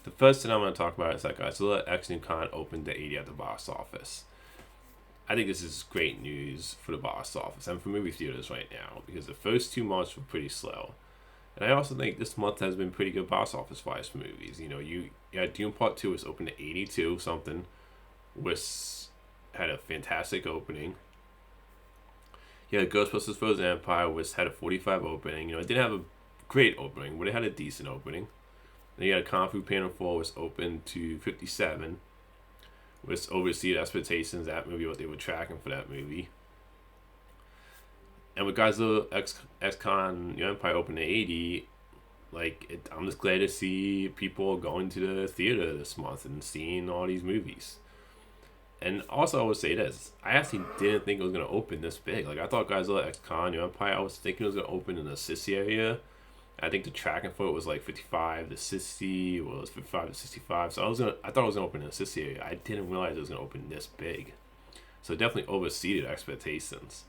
The first thing I'm going to talk about is that Godzilla X New Con opened to 80 at the box office. I think this is great news for the box office and for movie theaters right now because the first 2 months were pretty slow. And I also think this month has been pretty good box office wise for movies. You had Dune Part 2 was open to 82 something, was had a fantastic opening. You had Ghostbusters Frozen Empire, which had a 45 opening. It didn't have a great opening, but it had a decent opening. Then you had Kung Fu Panda 4 was open to 57, which overseed expectations, that movie, what they were tracking for that movie. And with Godzilla X-Con Empire open to 80, I'm just glad to see people going to the theater this month and seeing all these movies. And also, I would say this. I actually didn't think it was going to open this big. I thought Godzilla X-Con Empire, I was thinking it was going to open in the Sissy area. I think the tracking for it was 55 to 60, well, it was 55 to 65. So I thought it was gonna open in the 60 area. I didn't realize it was gonna open this big. So it definitely overseeded expectations.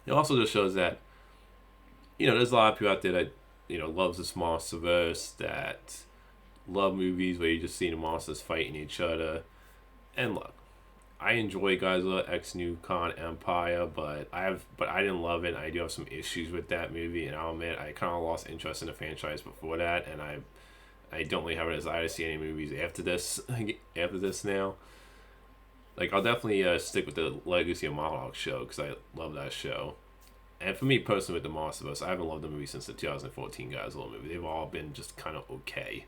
It also just shows that, there's a lot of people out there that, loves this monsterverse, that love movies where you just see the monsters fighting each other. And look, I enjoy Godzilla X New Con Empire, but I didn't love it. I do have some issues with that movie, and I'll admit I kind of lost interest in the franchise before that, and I don't really have a desire to see any movies after this. After this now, I'll definitely stick with the Legacy of Mohawk show because I love that show. And for me personally, with the Monsterverse, I haven't loved the movie since the 2014 Godzilla movie. They've all been just kind of okay.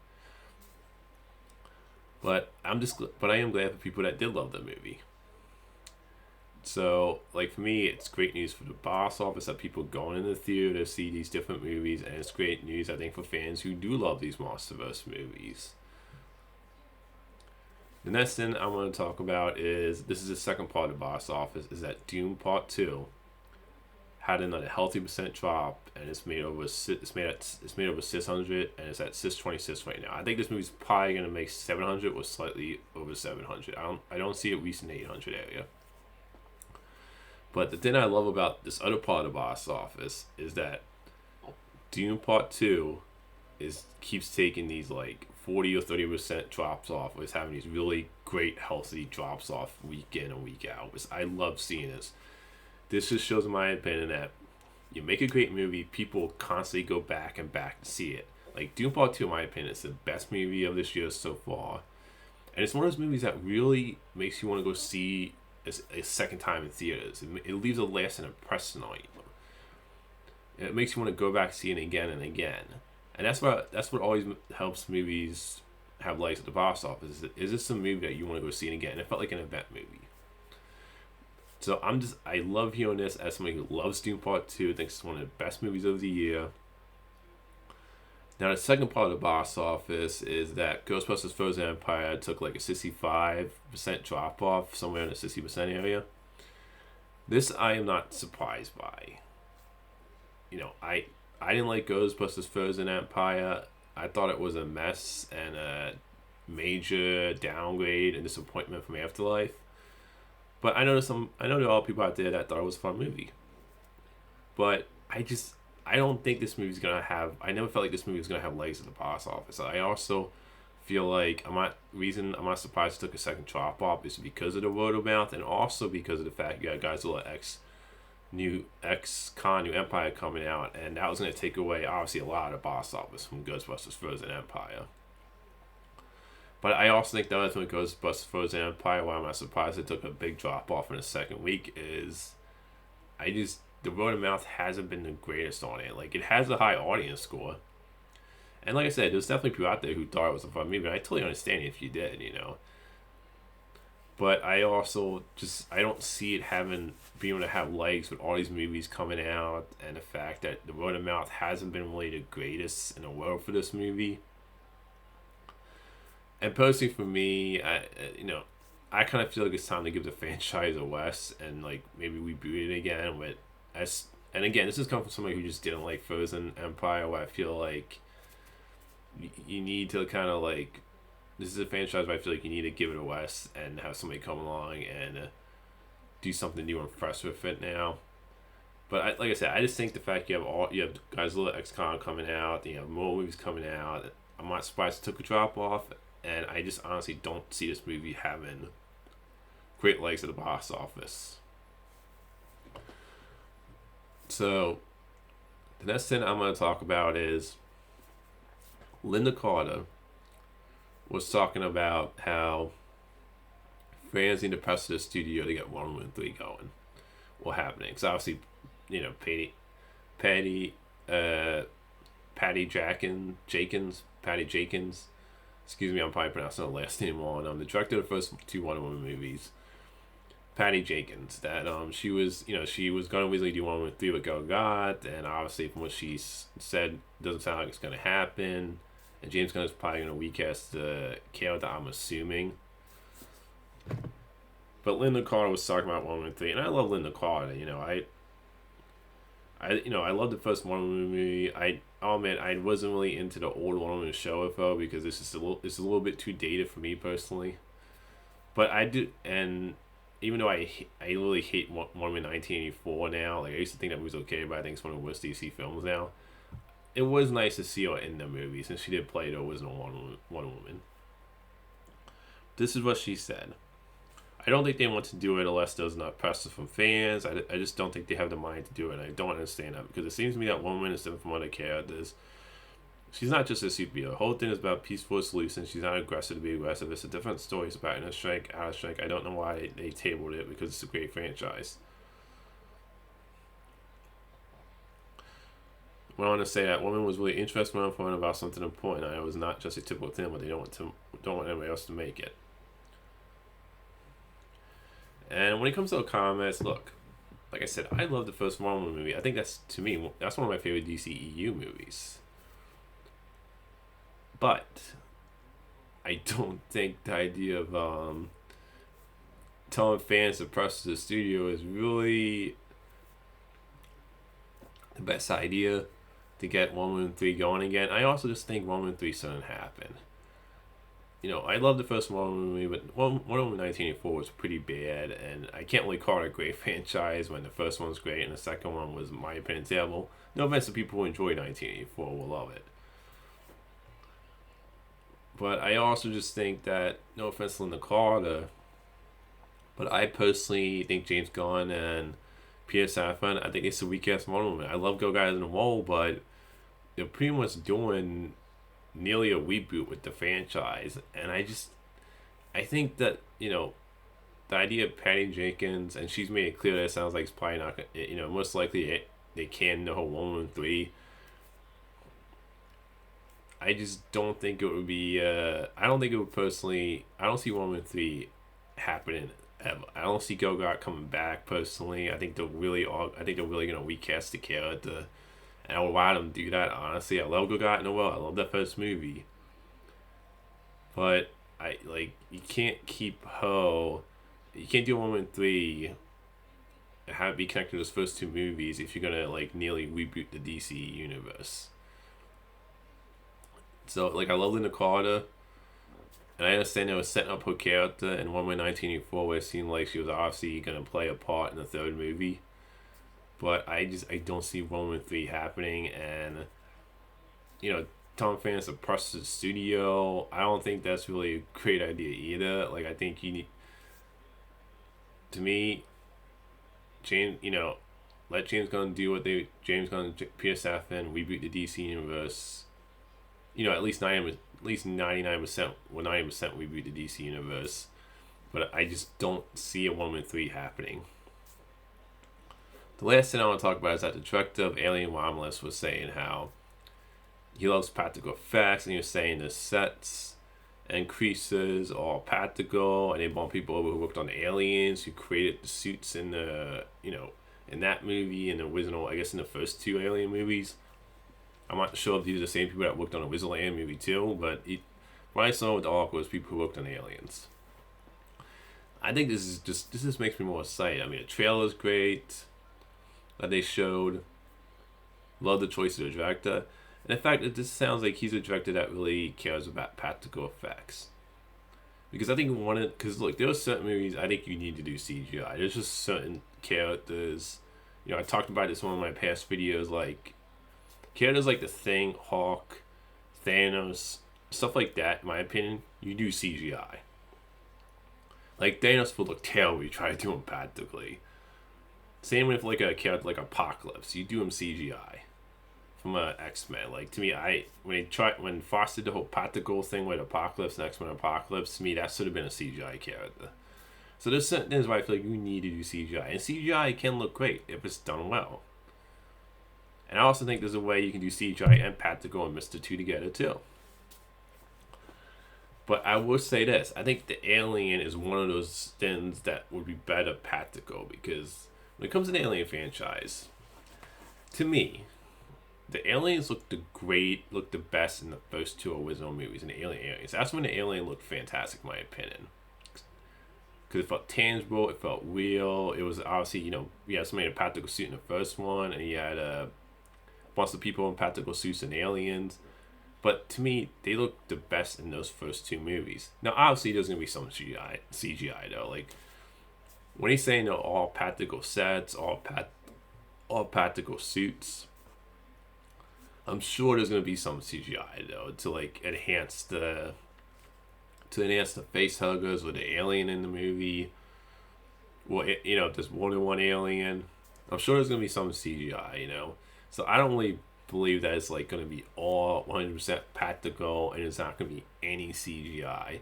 But I am glad for people that did love the movie. So, for me, it's great news for the box office that people going in the theater to see these different movies, and it's great news, I think, for fans who do love these MonsterVerse movies. The next thing I'm going to talk about is, this is the second part of the box office, is that Dune Part 2 had another healthy percent drop, and it's made over 600, and it's at 626 right now. I think this movie's probably gonna make 700 or slightly over 700. I don't see it reaching the 800 area. But the thing I love about this other part of the box office is that Dune Part 2 keeps taking these 40 or 30% drops off. It's having these really great healthy drops off week in and week out. I love seeing this. This just shows, in my opinion, that you make a great movie, people constantly go back and back to see it. Dune Part 2, in my opinion, is the best movie of this year so far. And it's one of those movies that really makes you want to go see a second time in theaters. It leaves a lasting impression on you. It makes you want to go back, see it again and again. And that's what always helps movies have legs at the box office. Is this a movie that you want to go see it again? It felt like an event movie. So I love hearing this as somebody who loves Dune Part 2, thinks it's one of the best movies of the year. Now, the second part of the box office is that Ghostbusters Frozen Empire took a 65% drop off, somewhere in the 60% area. This I am not surprised by. I didn't like Ghostbusters Frozen Empire. I thought it was a mess and a major downgrade and disappointment from Afterlife. But I know there are people out there that thought it was a fun movie. But I don't think this movie's gonna have. I never felt like this movie was gonna have legs at the box office. I also feel like I'm not surprised it took a second drop off is because of the word of mouth, and also because of the fact you got Godzilla X-Con New Empire coming out, and that was gonna take away obviously a lot of the box office from Ghostbusters Frozen Empire. But I also think the other thing with Ghostbusters Frozen Empire, why I'm not surprised it took a big drop off in the second week, is the word of mouth hasn't been the greatest on it. It has a high audience score. And like I said, there's definitely people out there who thought it was a fun movie, and I totally understand if you did, But I also I don't see it being able to have legs with all these movies coming out, and the fact that the word of mouth hasn't been really the greatest in the world for this movie. And personally, for me, I kind of feel like it's time to give the franchise a rest and maybe reboot it again and again, this is coming from somebody who just didn't like Frozen Empire, where I feel like you need to kind of this is a franchise where I feel like you need to give it a rest and have somebody come along and do something new and fresh with it now. But like I said, I just think the fact you have Godzilla X-Con coming out, you have more movies coming out, I'm not surprised it took a drop off, and I just honestly don't see this movie having great legs at the box office. So, the next thing I'm going to talk about is Lynda Carter was talking about how fans need to press to the studio to get Wonder Woman 3 going. What happening? Because obviously, Patty Jenkins. Excuse me, I'm probably pronouncing the last name wrong. The director of the first two Wonder Woman movies. Patty Jenkins. That she was going to originally do Wonder Woman 3 with Gal Gadot, and obviously from what she said, it doesn't sound like it's going to happen. And James Gunn is probably going to recast the character, I'm assuming. But Lynda Carter was talking about Wonder Woman 3, and I love Lynda Carter. I love the first Wonder Woman movie. I wasn't really into the old Wonder Woman show with her because it's a little bit too dated for me personally. But I do, and even though I really hate Wonder Woman 1984 now, like I used to think that movie was okay, but I think it's one of the worst DC films now. It was nice to see her in the movie since she did play the original Wonder Woman. This is what she said. I don't think they want to do it unless there's not pressure from fans. I just don't think they have the mind to do it. And I don't understand that because it seems to me that Woman is different from other characters. She's not just a superhero. The whole thing is about peaceful solutions. She's not aggressive to be aggressive. It's a different story. It's about in a strike, out of strike. I don't know why they tabled it because it's a great franchise. I want to say that Woman was really interested in point about something important. And it was not just a typical thing, but they don't want anybody else to make it. And when it comes to the comments, look, like I said, I love the first Wonder Woman movie. I think that's one of my favorite DCEU movies. But I don't think the idea of telling fans to press to the studio is really the best idea to get Wonder Woman 3 going again. I also just think Wonder Woman 3 shouldn't happen. I love the first Wonder Woman movie, but Wonder Woman 1984 was pretty bad, and I can't really call it a great franchise when the first one was great and the second one was, in my opinion, terrible. No offense to people who enjoy 1984 will love it. But I also just think that, no offense to Lynda Carter, but I personally think James Gunn and Peter Safran, I think it's a weak-ass Wonder Woman. I love Go Guys in the Wall, but they're pretty much doing nearly a reboot with the franchise, and I think that the idea of Patty Jenkins, and she's made it clear that it sounds like it's probably not gonna, most likely they can know Woman 3. I just don't think it would be I don't think it would personally. I don't see Woman 3 happening ever. I don't see Gal Gadot coming back personally. I think they're really gonna recast the character. And I would rather them do that, honestly. I love Gal Gadot in the world. I love that first movie. But, you can't keep her... You can't do Woman 3 and have it be connected to those first two movies if you're gonna, nearly reboot the DC universe. So, I love Lynda Carter. And I understand they were setting up her character in Wonder Woman 1984 where it seemed like she was obviously gonna play a part in the third movie. But I don't see Wonder Woman 3 happening, and telling fans to press the studio, I don't think that's really a great idea either. I think you need, to me, let James Gunn do what James Gunn, Peter Safran reboot the DC universe. At least 99%, well 90% reboot the DC universe, but I just don't see a Wonder Woman 3 happening. The last thing I want to talk about is that the director of Alien Romulus was saying how he loves practical effects, and he was saying the sets and creases are practical, and they brought people over who worked on Aliens, who created the suits in the, in that movie, and the original, I guess in the first two Alien movies. I'm not sure if these are the same people that worked on the original Alien movie too, but what I saw with the article was people who worked on Aliens. I think this just makes me more excited. I mean, the trailer's great that they showed. Love the choice of the director. And in fact, it just sounds like he's a director that really cares about practical effects. Because I think look, there are certain movies I think you need to do CGI. There's just certain characters, I talked about this in one of my past videos, characters like The Thing, Hawk, Thanos, stuff like that, in my opinion, you do CGI. Like Thanos would look terrible. You try to do him practically. Same with like a character like Apocalypse. You do him CGI from X-Men. Like to me, when Fox did the whole practical thing with Apocalypse and X-Men Apocalypse, to me that should have been a CGI character. So there's certain things where I feel like you need to do CGI, and CGI can look great if it's done well. And I also think there's a way you can do CGI and practical and mix the two together too. But I will say this: I think the Alien is one of those things that would be better practical, because when it comes to the Alien franchise, to me, the aliens look the best in the first two original movies in the Aliens. That's when the Alien looked fantastic, in my opinion. Because it felt tangible, it felt real. It was obviously, you had somebody in a practical suit in the first one, and you had a bunch of people in practical suits in Aliens. But to me, they look the best in those first two movies. Now, obviously, there's going to be some CGI though. Like, when he's saying they're all practical sets, all practical suits, I'm sure there's going to be some CGI though to like enhance the face huggers or the alien in the movie. Well, if there's more than one alien, I'm sure there's going to be some CGI, So I don't really believe that it's like going to be all 100% practical and it's not going to be any CGI.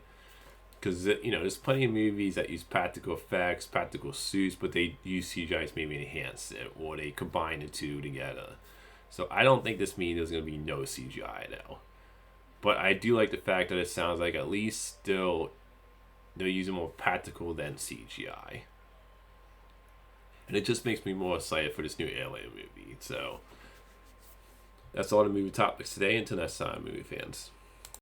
Because, there's plenty of movies that use practical effects, practical suits, but they use CGI to maybe enhance it or they combine the two together. So I don't think this means there's going to be no CGI now. But I do like the fact that it sounds like at least still they're using more practical than CGI. And it just makes me more excited for this new Alien movie. So that's all the movie topics today. Until next time, movie fans.